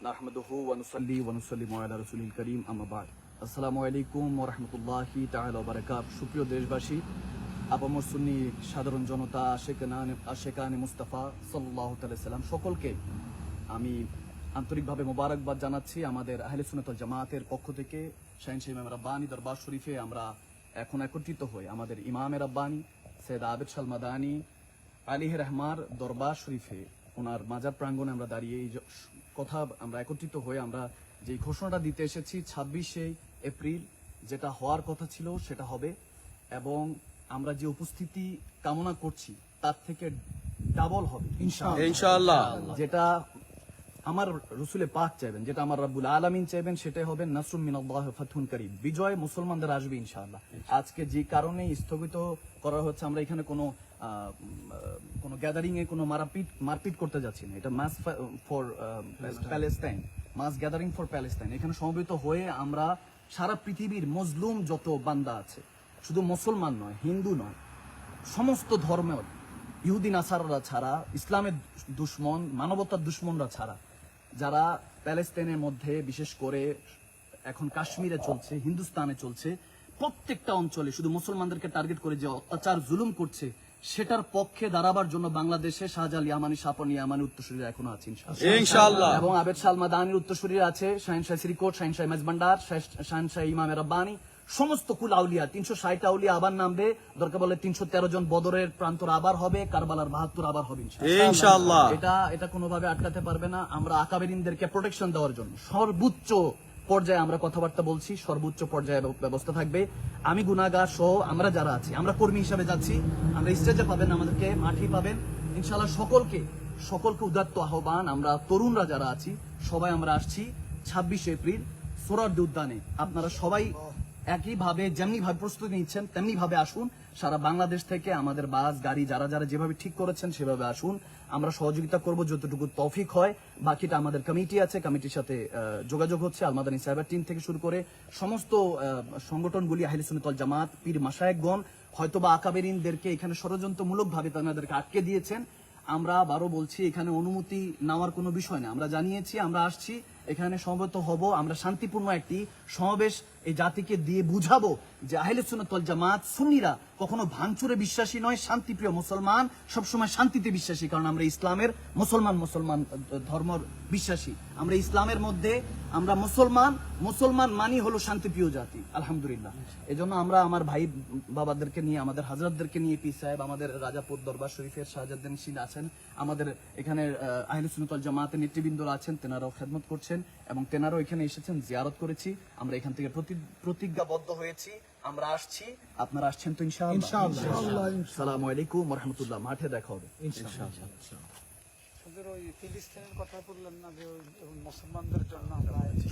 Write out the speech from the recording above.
নাহমাদুহু ওয়া নুসাল্লি ওয়া নুসাল্লিমু আলা রাসূলিল কারীম আম্মা বা'দ। আসসালামু আলাইকুম ওয়া রাহমাতুল্লাহি তাআলা ওয়া বারাকাতুহু। সুপ্রিয় দেশবাসী, আপামর সুন্নি সাধারণ জনতা, আশেকানে মুস্তাফা সাল্লাল্লাহু তাআলা সাল্লাম সকলকে আমি আন্তরিকভাবে মোবারকবাদ জানাচ্ছি। আমাদের আহলে সুন্নাত ওয়াল জামাতের পক্ষ থেকে শাহিনশাহ ইমাম রাব্বানী দরবার শরীফে আমরা এখন একত্রিত হই আমাদের ইমামে রাব্বানী সৈয়দ আবেদ শাহ মাদানী আলিহ রহমার দরবার শরীফে ওনার মাজার প্রাঙ্গণে আমরা দাঁড়িয়ে এই কথা আমরা একত্রিত হয়ে আমরা যে ঘোষণাটা দিতে এসেছি 26শে এপ্রিল যেটা হওয়ার কথা ছিল সেটা হবে, এবং আমরা যে উপস্থিতি কামনা করছি তার থেকে ডাবল হবে ইনশাআল্লাহ। যেটা আমার রসুলে পাক চাইবেন, যেটা আমার রাব্বুল আলামিন চাইবেন, সেটাই হবে নাসরুম মিনাল্লাহ ফাতহুন কারীব, বিজয় মুসলমানদের আসবে ইনশাআল্লাহ। আজকে যে কারণে স্থগিত করা হচ্ছে, আমরা এখানে কোনো গ্যাদারিং এ কোনো মারপিট করতে যাচ্ছি না। এটা mass for Palestine, mass gathering for Palestine. এখানে সমবেত হয়ে আমরা সারা পৃথিবীর মজলুম যত বান্দা আছে, শুধু মুসলমান নয়, হিন্দু নয়, সমস্ত ধর্মের ইহুদি নাসাররা ছাড়া, ইসলামের দুশ্মন, মানবতার দুশ্মনরা ছাড়া, যারা প্যালেস্তাইনের মধ্যে বিশেষ করে এখন কাশ্মীরে চলছে, হিন্দুস্তানে চলছে, প্রত্যেকটা অঞ্চলে শুধু মুসলমানদেরকে টার্গেট করে যে অত্যাচার জুলুম করছে, সেটার পক্ষে দাঁড়াবার জন্য বাংলাদেশে শাহজাল ইয়ামানি, স্বপন ইয়ামানি উত্তরসূরিরা এখনো আছে ইনশাআল্লাহ, এবং আবেদ শাহ মাদানির উত্তরসূরিরা আছে, শাহিনশাহ শ্রীকোট, শাহিনশাহ মেজবান্ডার, শাহিনশাহ ইমামে রাব্বানী, সমস্ত কুল আউলিয়া 360 আউলিয়া আবার নামবে, দরকার বলে 313 জন বদরের প্রান্তর আবার হবে, কারবালার 72 আবার হবে ইনশাআল্লাহ। এটা কোনোভাবে আটকাতে পারবে না। আমরা আকাবেরিনদেরকে প্রোটেকশন দেওয়ার জন্য সর্বোচ্চ পর্যায়ে আমরা কথাবার্তা বলছি, সর্বোচ্চ পর্যায়ে ব্যবস্থা থাকবে। আমি গুনাহগার সহ আমরা যারা আছি, আমরা কর্মী হিসাবে যাচ্ছি, আমরা স্টেজে পাবেন, আমাদেরকে মাঠে পাবেন ইনশাআল্লাহ। সকলকে উদাত্ত আহ্বান, আমরা তরুণরা যারা আছি সবাই আমরা আসছি 26 এপ্রিল সোহরাওয়ার্দী উদ্যানে। আপনারা সবাই একইভাবে যেমনি ভাবে প্রস্তুতি নিচ্ছেন তেমনি ভাবে আসুন। সারা বাংলাদেশ থেকে আমাদের বাস গাড়ি যারা যেভাবে ঠিক করেছেন সেভাবে আসুন। আমরা সহযোগিতা করব যতটুকু তৌফিক হয়। বাকিটা আমাদের কমিটি আছে, কমিটির সাথে যোগাযোগ হচ্ছে। আল মাদানী সাইবার টিম থেকে শুরু করে সমস্ত সংগঠনগুলি, আহলে সুন্নাত ওয়াল জামাত, পীর মাশায়েখগণ হয়তোবা আকাবেরিনদেরকে এখানে ষড়যন্ত্রমূলক ভাবে তাদেরকে আটকে দিয়েছেন। আমরা আবারও বলছি, এখানে অনুমতি নেওয়ার কোনো বিষয় না। আমরা জানিয়েছি আমরা আসছি, এখানে সমবেত হব। আমরা শান্তিপূর্ণ একটি সমাবেশ এই জাতিকে দিয়ে বুঝাবো যে আহলে সুন্নাত ওয়াল জামাত সুন্নিরা কখনো ভাঙচুরে বিশ্বাসী নয়, শান্তিপ্রিয় মুসলমান, সবসময় শান্তিতে বিশ্বাসী। কারণ আমরা ইসলামের মুসলমান ধর্ম বিশ্বাসী। আমরা ইসলামের মধ্যে আমরা মুসলমান মানি হলো শান্তিপ্রিয় জাতি, আলহামদুলিল্লাহ। এজন্য আমরা আমার ভাই বাবাদেরকে নিয়ে, আমাদের হাজরাতদেরকে নিয়ে, পীর সাহেব আমাদের রাজাপুর দরবার শরীফের শাহজাদ্দিন শীল আছেন, আমাদের এখানে আহলে সুন্নাত ওয়াল জামাতের নেতৃবৃন্দরা আছেন, তেনারাও খেদমত করছেন এবং তেনারাও এখানে এসেছেন, জিয়ারত করেছি। আমরা এখান থেকে প্রতিজ্ঞাবদ্ধ হয়েছি, আমরা আসছি, আপনারা আসছেন তো ইনশাআল্লাহ। আসসালামু আলাইকুম ওয়া রাহমাতুল্লাহ। মাঠে দেখা হবে ইনশাআল্লাহ। শুধু ওই ফিলিস্তিনের কথা বললেন না যে মুসলমানদের জন্য আমরা আছি।